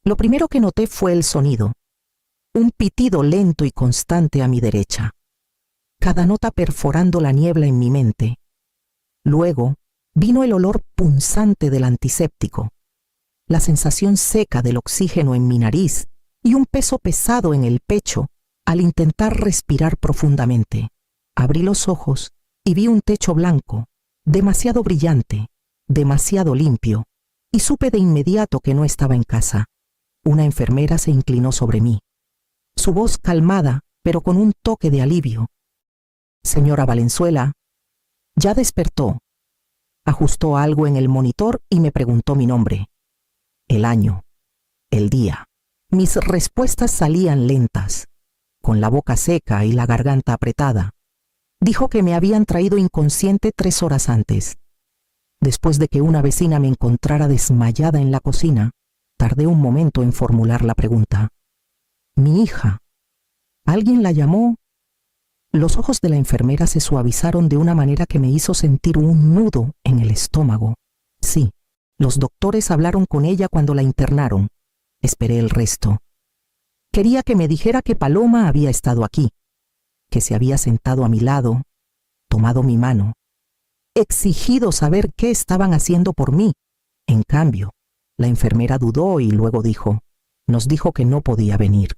Lo primero que noté fue el sonido, un pitido lento y constante a mi derecha, cada nota perforando la niebla en mi mente. Luego vino el olor punzante del antiséptico, la sensación seca del oxígeno en mi nariz y un peso pesado en el pecho al intentar respirar profundamente. Abrí los ojos y vi un techo blanco, demasiado brillante, demasiado limpio, y supe de inmediato que no estaba en casa. Una enfermera se inclinó sobre mí. Su voz calmada, pero con un toque de alivio. «Señora Valenzuela». Ya despertó. Ajustó algo en el monitor y me preguntó mi nombre, el año, el día. Mis respuestas salían lentas, con la boca seca y la garganta apretada. Dijo que me habían traído inconsciente 3 horas antes. Después de que una vecina me encontrara desmayada en la cocina, tardé un momento en formular la pregunta. «Mi hija. ¿Alguien la llamó?» Los ojos de la enfermera se suavizaron de una manera que me hizo sentir un nudo en el estómago. Sí, los doctores hablaron con ella cuando la internaron. Esperé el resto. Quería que me dijera que Paloma había estado aquí, que se había sentado a mi lado, tomado mi mano, exigido saber qué estaban haciendo por mí. En cambio, la enfermera dudó y luego nos dijo que no podía venir.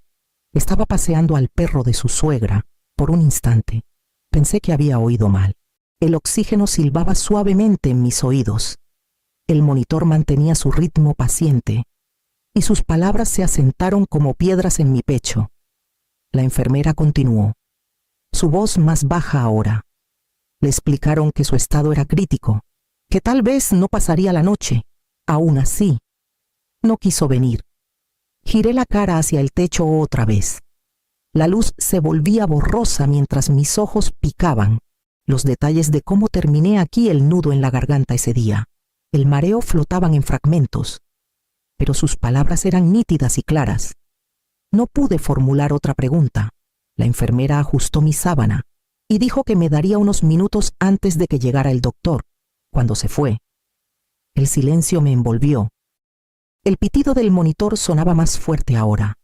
Estaba paseando al perro de su suegra. Por un instante, pensé que había oído mal. El oxígeno silbaba suavemente en mis oídos. El monitor mantenía su ritmo paciente, y sus palabras se asentaron como piedras en mi pecho. La enfermera continuó, su voz más baja ahora. Le explicaron que su estado era crítico, que tal vez no pasaría la noche. Aún así, no quiso venir. Giré la cara hacia el techo otra vez. La luz se volvía borrosa mientras mis ojos picaban. Los detalles de cómo terminé aquí el nudo en la garganta ese día. El mareo flotaban en fragmentos, pero sus palabras eran nítidas y claras. No pude formular otra pregunta. La enfermera ajustó mi sábana y dijo que me daría unos minutos antes de que llegara el doctor. Cuando se fue, el silencio me envolvió. El pitido del monitor sonaba más fuerte ahora.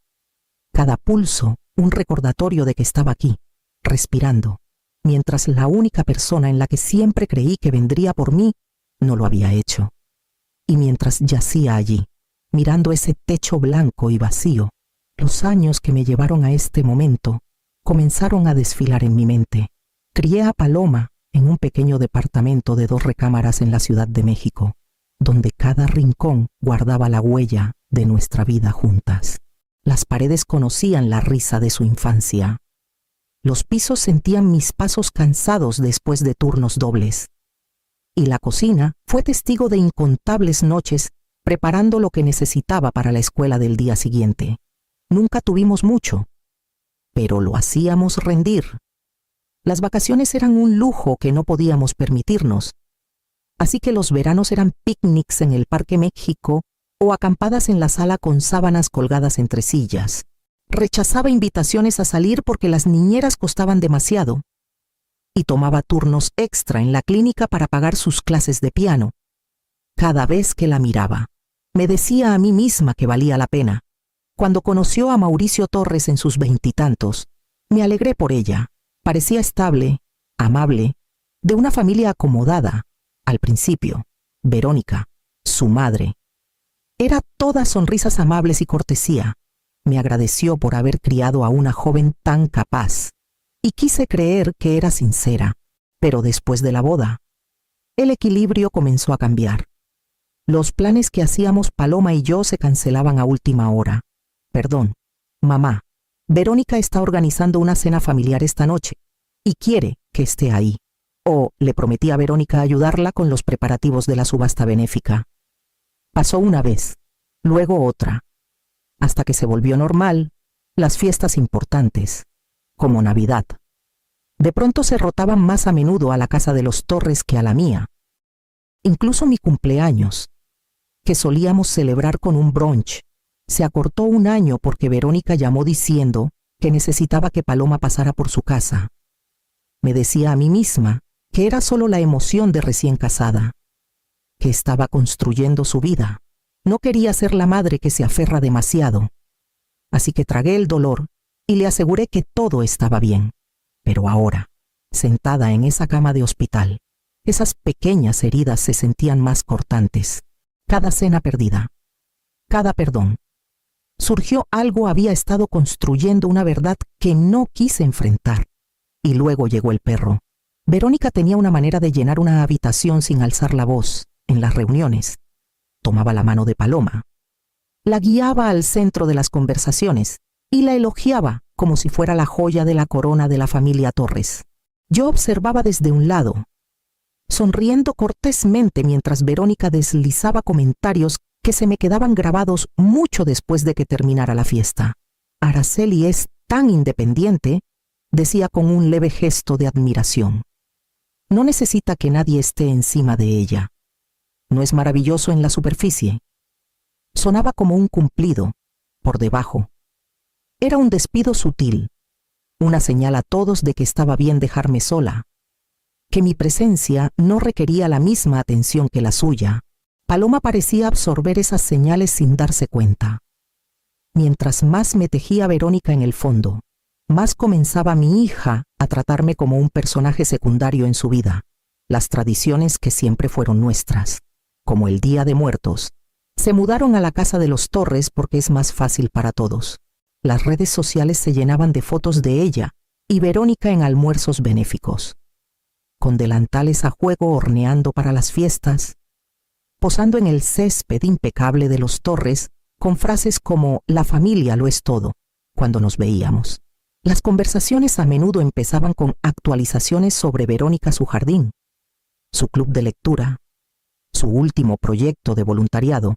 Cada pulso, un recordatorio de que estaba aquí, respirando, mientras la única persona en la que siempre creí que vendría por mí no lo había hecho. Y mientras yacía allí, mirando ese techo blanco y vacío, los años que me llevaron a este momento comenzaron a desfilar en mi mente. Crié a Paloma en un pequeño departamento de 2 recámaras en la Ciudad de México, donde cada rincón guardaba la huella de nuestra vida juntas. Las paredes conocían la risa de su infancia. Los pisos sentían mis pasos cansados después de turnos dobles. Y la cocina fue testigo de incontables noches preparando lo que necesitaba para la escuela del día siguiente. Nunca tuvimos mucho, pero lo hacíamos rendir. Las vacaciones eran un lujo que no podíamos permitirnos, así que los veranos eran picnics en el Parque México o acampadas en la sala con sábanas colgadas entre sillas. Rechazaba invitaciones a salir porque las niñeras costaban demasiado y tomaba turnos extra en la clínica para pagar sus clases de piano. Cada vez que la miraba, me decía a mí misma que valía la pena. Cuando conoció a Mauricio Torres en sus 20 y tantos, me alegré por ella. Parecía estable, amable, de una familia acomodada. Al principio, Verónica, su madre, era toda sonrisas amables y cortesía. Me agradeció por haber criado a una joven tan capaz, y quise creer que era sincera. Pero después de la boda, el equilibrio comenzó a cambiar. Los planes que hacíamos Paloma y yo se cancelaban a última hora. Perdón, mamá, Verónica está organizando una cena familiar esta noche, y quiere que esté ahí. Le prometí a Verónica ayudarla con los preparativos de la subasta benéfica. Pasó una vez, luego otra, hasta que se volvió normal las fiestas importantes, como Navidad. De pronto se rotaban más a menudo a la casa de los Torres que a la mía. Incluso mi cumpleaños, que solíamos celebrar con un brunch, se acortó un año porque Verónica llamó diciendo que necesitaba que Paloma pasara por su casa. Me decía a mí misma que era solo la emoción de recién casada, que estaba construyendo su vida, No quería ser la madre que se aferra demasiado. Así que tragué el dolor y le aseguré que todo estaba bien. Pero ahora, sentada en esa cama de hospital, esas pequeñas heridas se sentían más cortantes. Cada cena perdida, cada perdón. Surgió algo, había estado construyendo una verdad que no quise enfrentar. Y luego llegó el perro. Verónica tenía una manera de llenar una habitación sin alzar la voz en las reuniones. Tomaba la mano de Paloma, la guiaba al centro de las conversaciones y la elogiaba como si fuera la joya de la corona de la familia Torres. Yo observaba desde un lado, sonriendo cortésmente mientras Verónica deslizaba comentarios que se me quedaban grabados mucho después de que terminara la fiesta. Araceli es tan independiente, decía con un leve gesto de admiración. No necesita que nadie esté encima de ella. ¿No es maravilloso en la superficie? Sonaba como un cumplido, por debajo. Era un despido sutil, una señal a todos de que estaba bien dejarme sola, que mi presencia no requería la misma atención que la suya. Paloma parecía absorber esas señales sin darse cuenta. Mientras más me tejía Verónica en el fondo, más comenzaba mi hija a tratarme como un personaje secundario en su vida. Las tradiciones que siempre fueron nuestras, como el Día de Muertos, se mudaron a la casa de los Torres porque es más fácil para todos. Las redes sociales se llenaban de fotos de ella y Verónica en almuerzos benéficos, con delantales a juego horneando para las fiestas, posando en el césped impecable de los Torres con frases como «la familia lo es todo» cuando nos veíamos. Las conversaciones a menudo empezaban con actualizaciones sobre Verónica, su jardín, su club de lectura, su último proyecto de voluntariado,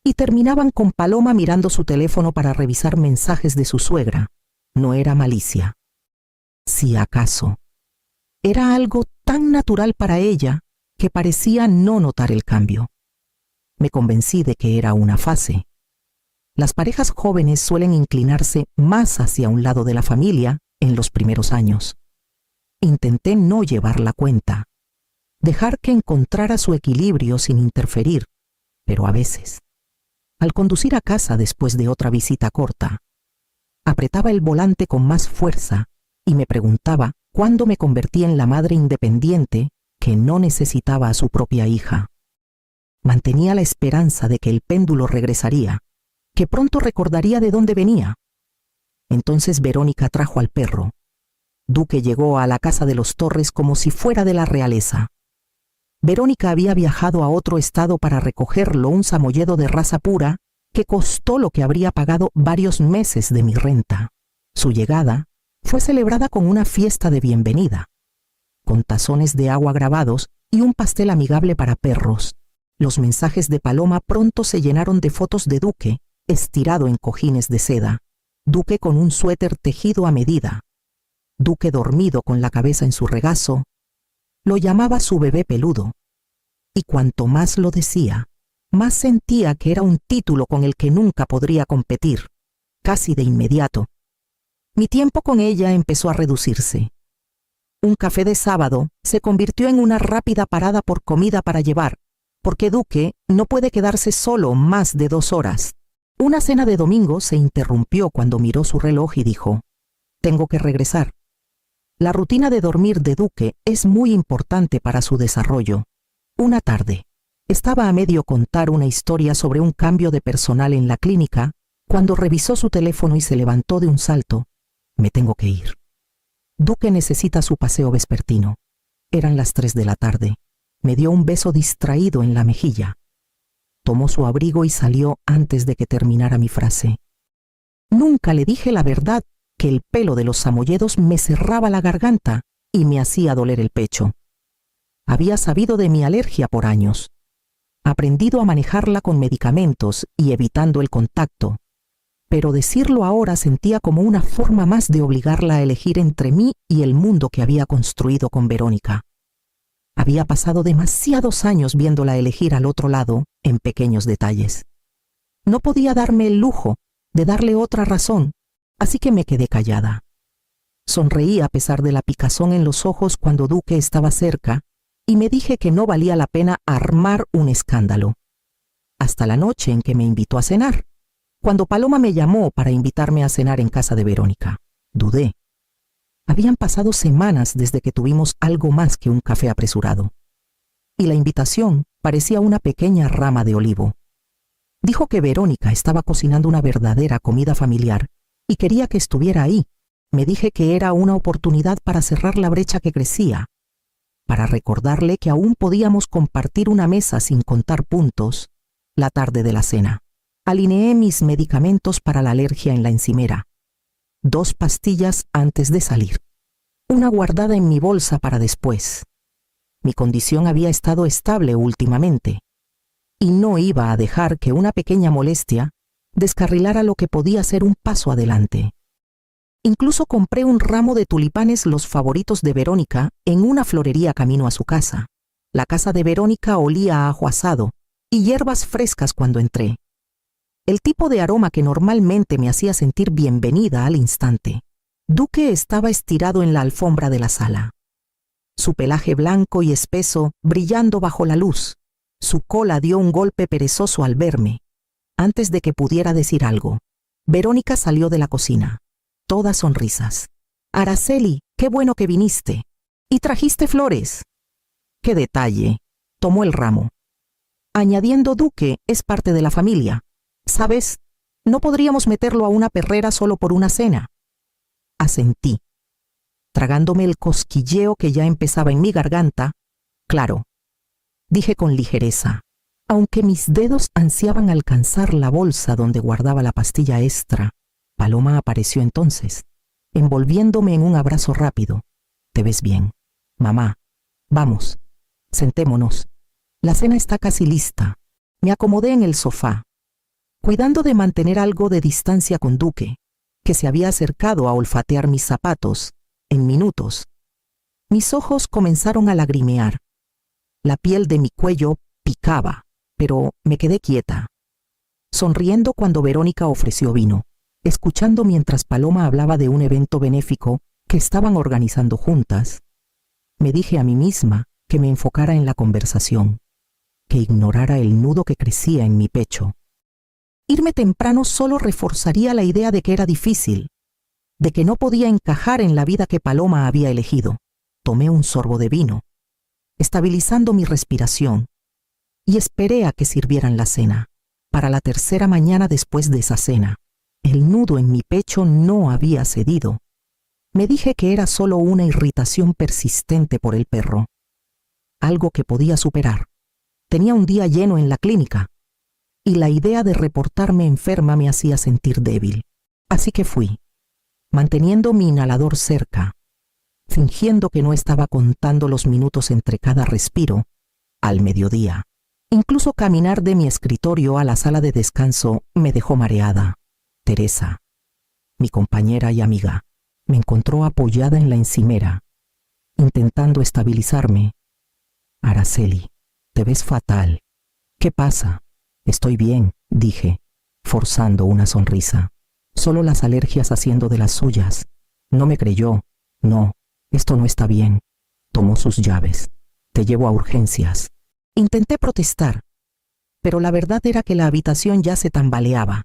y terminaban con Paloma mirando su teléfono para revisar mensajes de su suegra. No era malicia. Si acaso, era algo tan natural para ella que parecía no notar el cambio. Me convencí de que era una fase. Las parejas jóvenes suelen inclinarse más hacia un lado de la familia en los primeros años. Intenté no llevar la cuenta, dejar que encontrara su equilibrio sin interferir, pero a veces, al conducir a casa después de otra visita corta, apretaba el volante con más fuerza y me preguntaba cuándo me convertí en la madre independiente que no necesitaba a su propia hija. Mantenía la esperanza de que el péndulo regresaría, que pronto recordaría de dónde venía. Entonces Verónica trajo al perro. Duque llegó a la casa de los Torres como si fuera de la realeza. Verónica había viajado a otro estado para recogerlo, un samoyedo de raza pura que costó lo que habría pagado varios meses de mi renta. Su llegada fue celebrada con una fiesta de bienvenida, con tazones de agua grabados y un pastel amigable para perros. Los mensajes de Paloma pronto se llenaron de fotos de Duque, estirado en cojines de seda, Duque con un suéter tejido a medida, Duque dormido con la cabeza en su regazo. Lo llamaba su bebé peludo, y cuanto más lo decía, más sentía que era un título con el que nunca podría competir. Casi de inmediato, mi tiempo con ella empezó a reducirse. Un café de sábado se convirtió en una rápida parada por comida para llevar, porque Duque no puede quedarse solo más de 2 horas. Una cena de domingo se interrumpió cuando miró su reloj y dijo: «Tengo que regresar». La rutina de dormir de Duque es muy importante para su desarrollo. Una tarde, estaba a medio contar una historia sobre un cambio de personal en la clínica cuando revisó su teléfono y se levantó de un salto. «Me tengo que ir. Duque necesita su paseo vespertino». Eran las 3 de la tarde. Me dio un beso distraído en la mejilla. Tomó su abrigo y salió antes de que terminara mi frase. Nunca le dije la verdad, que el pelo de los samoyedos me cerraba la garganta y me hacía doler el pecho. Había sabido de mi alergia por años, aprendido a manejarla con medicamentos y evitando el contacto, pero decirlo ahora sentía como una forma más de obligarla a elegir entre mí y el mundo que había construido con Verónica. Había pasado demasiados años viéndola elegir al otro lado en pequeños detalles. No podía darme el lujo de darle otra razón, así que me quedé callada. Sonreí a pesar de la picazón en los ojos cuando Duque estaba cerca y me dije que no valía la pena armar un escándalo. hasta la noche en que me invitó a cenar. Cuando Paloma me llamó para invitarme a cenar en casa de Verónica, dudé. Habían pasado semanas desde que tuvimos algo más que un café apresurado, y la invitación parecía una pequeña rama de olivo. Dijo que Verónica estaba cocinando una verdadera comida familiar y quería que estuviera ahí. Me dije que era una oportunidad para cerrar la brecha que crecía, para recordarle que aún podíamos compartir una mesa sin contar puntos la tarde de la cena. Alineé mis medicamentos para la alergia en la encimera. 2 pastillas antes de salir. Una guardada en mi bolsa para después. Mi condición había estado estable últimamente, y no iba a dejar que una pequeña molestia descarrilara lo que podía ser un paso adelante. Incluso compré un ramo de tulipanes, los favoritos de Verónica, en una florería camino a su casa. La casa de Verónica olía a ajo asado y hierbas frescas cuando entré. El tipo de aroma que normalmente me hacía sentir bienvenida al instante. Duque estaba estirado en la alfombra de la sala. Su pelaje blanco y espeso brillando bajo la luz. Su cola dio un golpe perezoso al verme. Antes de que pudiera decir algo, Verónica salió de la cocina. Todas sonrisas. Araceli, qué bueno que viniste. ¿Y trajiste flores? ¡Qué detalle! Tomó el ramo. Añadiendo, Duque es parte de la familia. ¿Sabes? No podríamos meterlo a una perrera solo por una cena. Asentí, tragándome el cosquilleo que ya empezaba en mi garganta. Claro, dije con ligereza, aunque mis dedos ansiaban alcanzar la bolsa donde guardaba la pastilla extra. Paloma apareció entonces, envolviéndome en un abrazo rápido. ¿Te ves bien? Mamá, vamos, sentémonos. La cena está casi lista. Me acomodé en el sofá, cuidando de mantener algo de distancia con Duque, que se había acercado a olfatear mis zapatos. En minutos, mis ojos comenzaron a lagrimear. La piel de mi cuello picaba, pero me quedé quieta, sonriendo cuando Verónica ofreció vino, escuchando mientras Paloma hablaba de un evento benéfico que estaban organizando juntas. Me dije a mí misma que me enfocara en la conversación, que ignorara el nudo que crecía en mi pecho. Irme temprano solo reforzaría la idea de que era difícil, de que no podía encajar en la vida que Paloma había elegido. Tomé un sorbo de vino, estabilizando mi respiración, y esperé a que sirvieran la cena. Para la tercera mañana después de esa cena, el nudo en mi pecho no había cedido. Me dije que era solo una irritación persistente por el perro, algo que podía superar. Tenía un día lleno en la clínica, y la idea de reportarme enferma me hacía sentir débil. Así que fui, manteniendo mi inhalador cerca, fingiendo que no estaba contando los minutos entre cada respiro, al mediodía. Incluso caminar de mi escritorio a la sala de descanso me dejó mareada. Teresa, mi compañera y amiga, me encontró apoyada en la encimera, intentando estabilizarme. Araceli, te ves fatal. ¿Qué pasa? Estoy bien, dije, forzando una sonrisa. Solo las alergias haciendo de las suyas. No me creyó. No, esto no está bien. Tomó sus llaves. Te llevo a urgencias. Intenté protestar, pero la verdad era que la habitación ya se tambaleaba.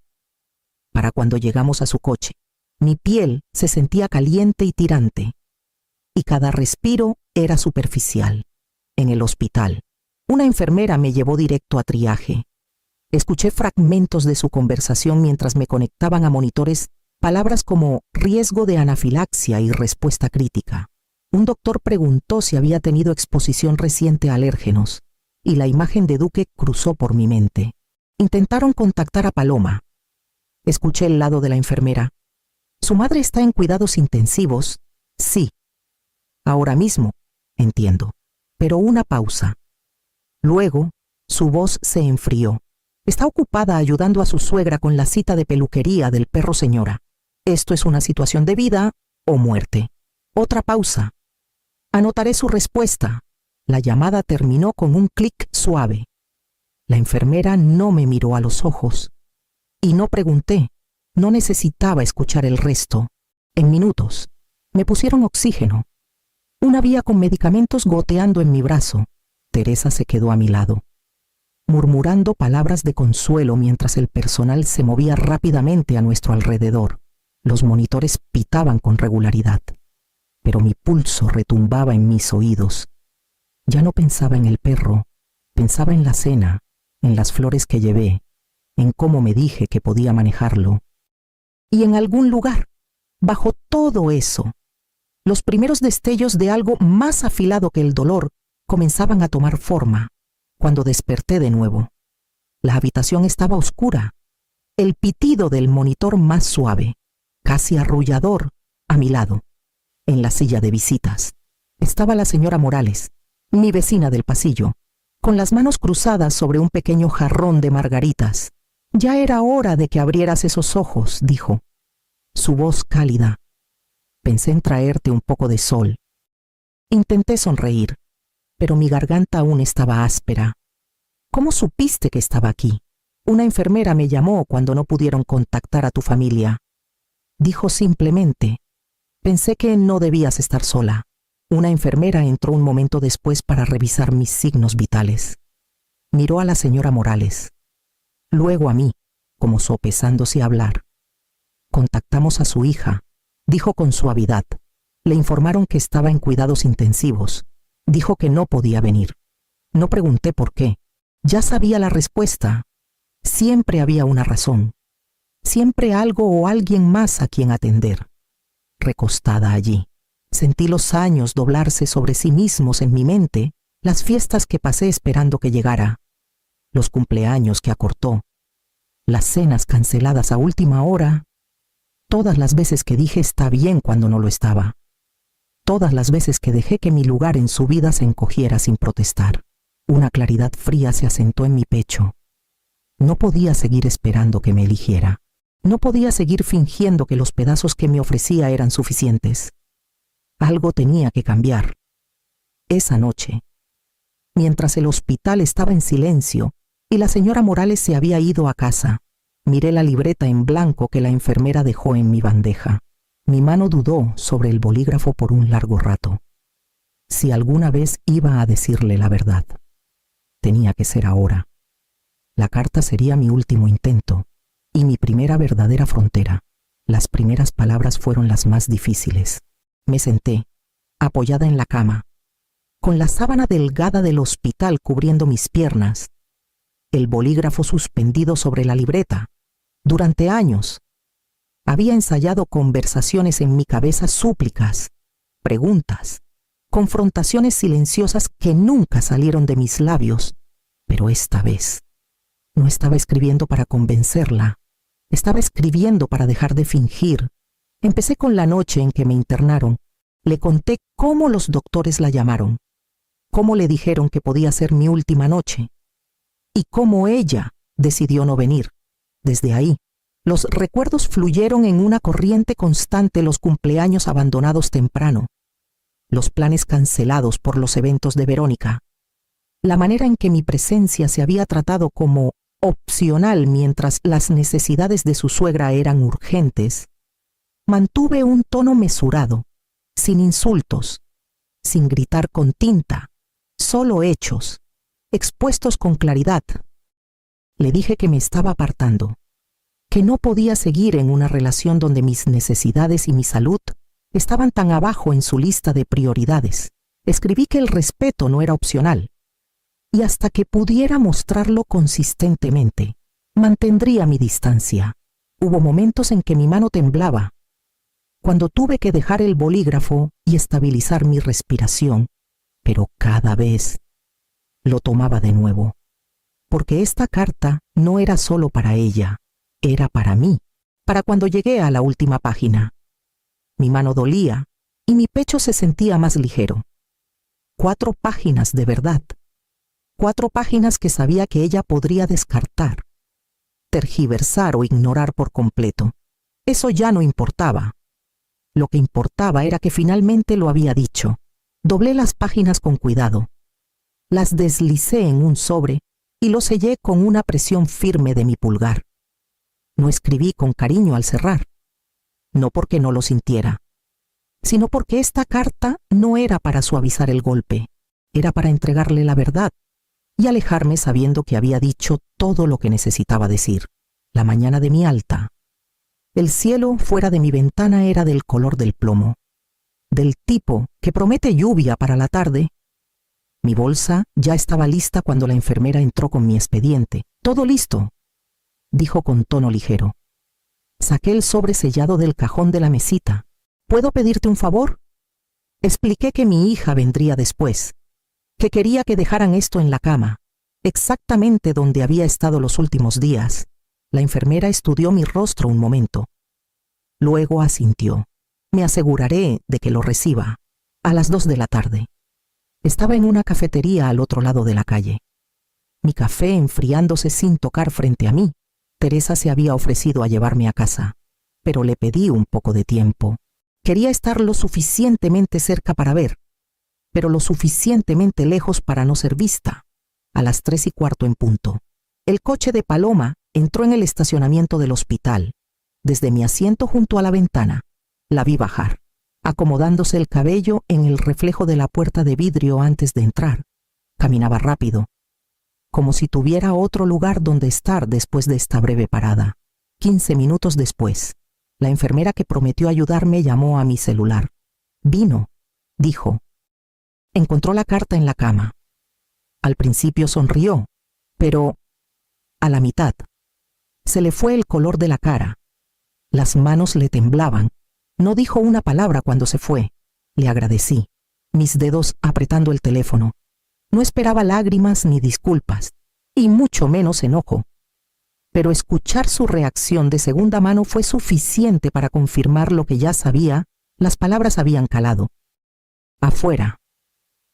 Para cuando llegamos a su coche, mi piel se sentía caliente y tirante, y cada respiro era superficial. En el hospital, una enfermera me llevó directo a triaje. Escuché fragmentos de su conversación mientras me conectaban a monitores, palabras como riesgo de anafilaxia y respuesta crítica. Un doctor preguntó si había tenido exposición reciente a alérgenos, y la imagen de Duque cruzó por mi mente. Intentaron contactar a Paloma. Escuché el lado de la enfermera. ¿Su madre está en cuidados intensivos? Sí. Ahora mismo, entiendo. Pero una pausa. Luego, su voz se enfrió. Está ocupada ayudando a su suegra con la cita de peluquería del perro señora. Esto es una situación de vida o muerte. Otra pausa. Anotaré su respuesta. La llamada terminó con un clic suave. La enfermera no me miró a los ojos. Y no pregunté. No necesitaba escuchar el resto. En minutos, me pusieron oxígeno. Una vía con medicamentos goteando en mi brazo. Teresa se quedó a mi lado. murmurando palabras de consuelo mientras el personal se movía rápidamente a nuestro alrededor. Los monitores pitaban con regularidad, pero mi pulso retumbaba en mis oídos. Ya no pensaba en el perro, pensaba en la cena, en las flores que llevé, en cómo me dije que podía manejarlo. Y en algún lugar, bajo todo eso, los primeros destellos de algo más afilado que el dolor comenzaban a tomar forma. Cuando desperté de nuevo, la habitación estaba oscura, el pitido del monitor más suave, casi arrullador, a mi lado. En la silla de visitas estaba la señora Morales, mi vecina del pasillo, con las manos cruzadas sobre un pequeño jarrón de margaritas. «Ya era hora de que abrieras esos ojos», dijo. Su voz cálida. «Pensé en traerte un poco de sol». Intenté sonreír, pero mi garganta aún estaba áspera. «¿Cómo supiste que estaba aquí? Una enfermera me llamó cuando no pudieron contactar a tu familia». Dijo simplemente. «Pensé que no debías estar sola». Una enfermera entró un momento después para revisar mis signos vitales. Miró a la señora Morales, luego a mí, como sopesándose a hablar. «Contactamos a su hija», dijo con suavidad. «Le informaron que estaba en cuidados intensivos. Dijo que no podía venir». No pregunté por qué. Ya sabía la respuesta. Siempre había una razón. Siempre algo o alguien más a quien atender. Recostada allí, sentí los años doblarse sobre sí mismos en mi mente, las fiestas que pasé esperando que llegara, los cumpleaños que acortó, las cenas canceladas a última hora, todas las veces que dije está bien cuando no lo estaba, todas las veces que dejé que mi lugar en su vida se encogiera sin protestar. Una claridad fría se asentó en mi pecho. No podía seguir esperando que me eligiera. No podía seguir fingiendo que los pedazos que me ofrecía eran suficientes. Algo tenía que cambiar. Esa noche, mientras el hospital estaba en silencio y la señora Morales se había ido a casa, miré la libreta en blanco que la enfermera dejó en mi bandeja. Mi mano dudó sobre el bolígrafo por un largo rato. Si alguna vez iba a decirle la verdad, tenía que ser ahora. La carta sería mi último intento y mi primera verdadera frontera. Las primeras palabras fueron las más difíciles. Me senté, apoyada en la cama, con la sábana delgada del hospital cubriendo mis piernas, el bolígrafo suspendido sobre la libreta. Durante años, había ensayado conversaciones en mi cabeza, súplicas, preguntas, confrontaciones silenciosas que nunca salieron de mis labios, pero esta vez no estaba escribiendo para convencerla, estaba escribiendo para dejar de fingir. Empecé con la noche en que me internaron. Le conté cómo los doctores la llamaron, cómo le dijeron que podía ser mi última noche y cómo ella decidió no venir. Desde ahí, los recuerdos fluyeron en una corriente constante: los cumpleaños abandonados temprano, los planes cancelados por los eventos de Verónica, la manera en que mi presencia se había tratado como opcional mientras las necesidades de su suegra eran urgentes. Mantuve un tono mesurado, sin insultos, sin gritar con tinta, solo hechos, expuestos con claridad. Le dije que me estaba apartando, que no podía seguir en una relación donde mis necesidades y mi salud estaban tan abajo en su lista de prioridades. Escribí que el respeto no era opcional, y hasta que pudiera mostrarlo consistentemente, mantendría mi distancia. Hubo momentos en que mi mano temblaba, cuando tuve que dejar el bolígrafo y estabilizar mi respiración, pero cada vez lo tomaba de nuevo, porque esta carta no era solo para ella, era para mí, para cuando llegué a la última página. Mi mano dolía y mi pecho se sentía más ligero. 4 páginas de verdad. 4 páginas que sabía que ella podría descartar, tergiversar o ignorar por completo. Eso ya no importaba. Lo que importaba era que finalmente lo había dicho. Doblé las páginas con cuidado. Las deslicé en un sobre y lo sellé con una presión firme de mi pulgar. No escribí con cariño al cerrar, no porque no lo sintiera, sino porque esta carta no era para suavizar el golpe, era para entregarle la verdad. y alejarme sabiendo que había dicho todo lo que necesitaba decir. La mañana de mi alta. El cielo fuera de mi ventana era del color del plomo, del tipo que promete lluvia para la tarde. Mi bolsa ya estaba lista cuando la enfermera entró con mi expediente. «Todo listo», dijo con tono ligero. Saqué el sobre sellado del cajón de la mesita. «¿Puedo pedirte un favor?» Expliqué que mi hija vendría después, que quería que dejaran esto en la cama, exactamente donde había estado los últimos días. La enfermera estudió mi rostro un momento. Luego asintió. «Me aseguraré de que lo reciba. A las 2 de la tarde». Estaba en una cafetería al otro lado de la calle. Mi café enfriándose sin tocar frente a mí. Teresa se había ofrecido a llevarme a casa, pero le pedí un poco de tiempo. Quería estar lo suficientemente cerca para ver, pero lo suficientemente lejos para no ser vista. A las 3:15 en punto. El coche de Paloma entró en el estacionamiento del hospital. Desde mi asiento junto a la ventana, la vi bajar, acomodándose el cabello en el reflejo de la puerta de vidrio antes de entrar. Caminaba rápido, como si tuviera otro lugar donde estar después de esta breve parada. 15 minutos después, la enfermera que prometió ayudarme llamó a mi celular. «Vino», dijo. Encontró la carta en la cama. Al principio sonrió, pero a la mitad se le fue el color de la cara. Las manos le temblaban. No dijo una palabra cuando se fue. Le agradecí, mis dedos apretando el teléfono. No esperaba lágrimas ni disculpas, y mucho menos enojo. Pero escuchar su reacción de segunda mano fue suficiente para confirmar lo que ya sabía. Las palabras habían calado. Afuera,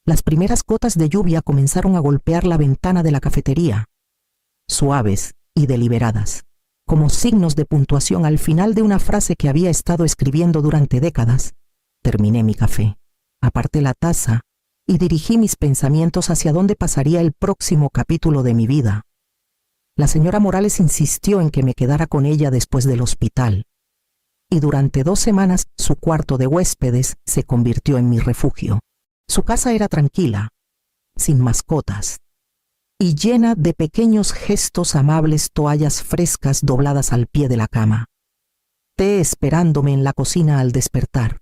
las primeras gotas de lluvia comenzaron a golpear la ventana de la cafetería, suaves y deliberadas, como signos de puntuación al final de una frase que había estado escribiendo durante décadas. Terminé mi café, aparté la taza y dirigí mis pensamientos hacia dónde pasaría el próximo capítulo de mi vida. La señora Morales insistió en que me quedara con ella después del hospital, y durante 2 semanas su cuarto de huéspedes se convirtió en mi refugio. Su casa era tranquila, sin mascotas, y llena de pequeños gestos amables, toallas frescas dobladas al pie de la cama, té esperándome en la cocina al despertar.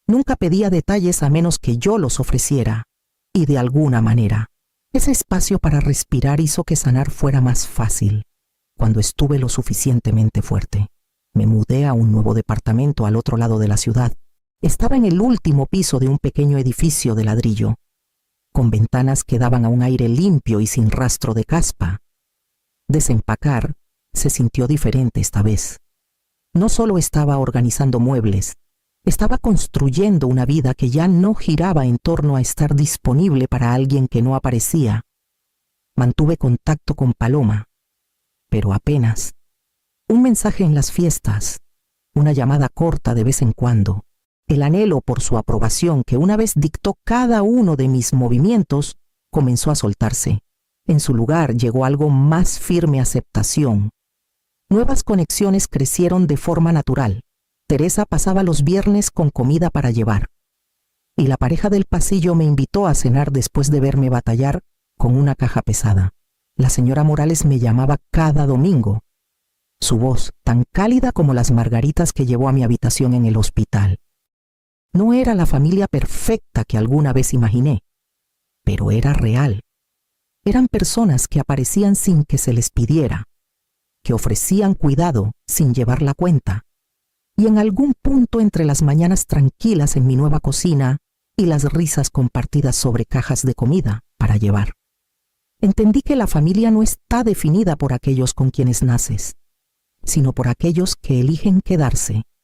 Nunca pedía detalles a menos que yo los ofreciera, y de alguna manera, ese espacio para respirar hizo que sanar fuera más fácil. Cuando estuve lo suficientemente fuerte, me mudé a un nuevo departamento al otro lado de la ciudad. Estaba en el último piso de un pequeño edificio de ladrillo, con ventanas que daban a un aire limpio y sin rastro de caspa. Desempacar se sintió diferente esta vez. No solo estaba organizando muebles, estaba construyendo una vida que ya no giraba en torno a estar disponible para alguien que no aparecía. Mantuve contacto con Paloma, pero apenas. Un mensaje en las fiestas, una llamada corta de vez en cuando. El anhelo por su aprobación, que una vez dictó cada uno de mis movimientos, comenzó a soltarse. En su lugar llegó algo más firme: aceptación. Nuevas conexiones crecieron de forma natural. Teresa pasaba los viernes con comida para llevar, y la pareja del pasillo me invitó a cenar después de verme batallar con una caja pesada. La señora Morales me llamaba cada domingo, su voz tan cálida como las margaritas que llevó a mi habitación en el hospital. No era la familia perfecta que alguna vez imaginé, pero era real. Eran personas que aparecían sin que se les pidiera, que ofrecían cuidado sin llevar la cuenta, y en algún punto entre las mañanas tranquilas en mi nueva cocina y las risas compartidas sobre cajas de comida para llevar, entendí que la familia no está definida por aquellos con quienes naces, sino por aquellos que eligen quedarse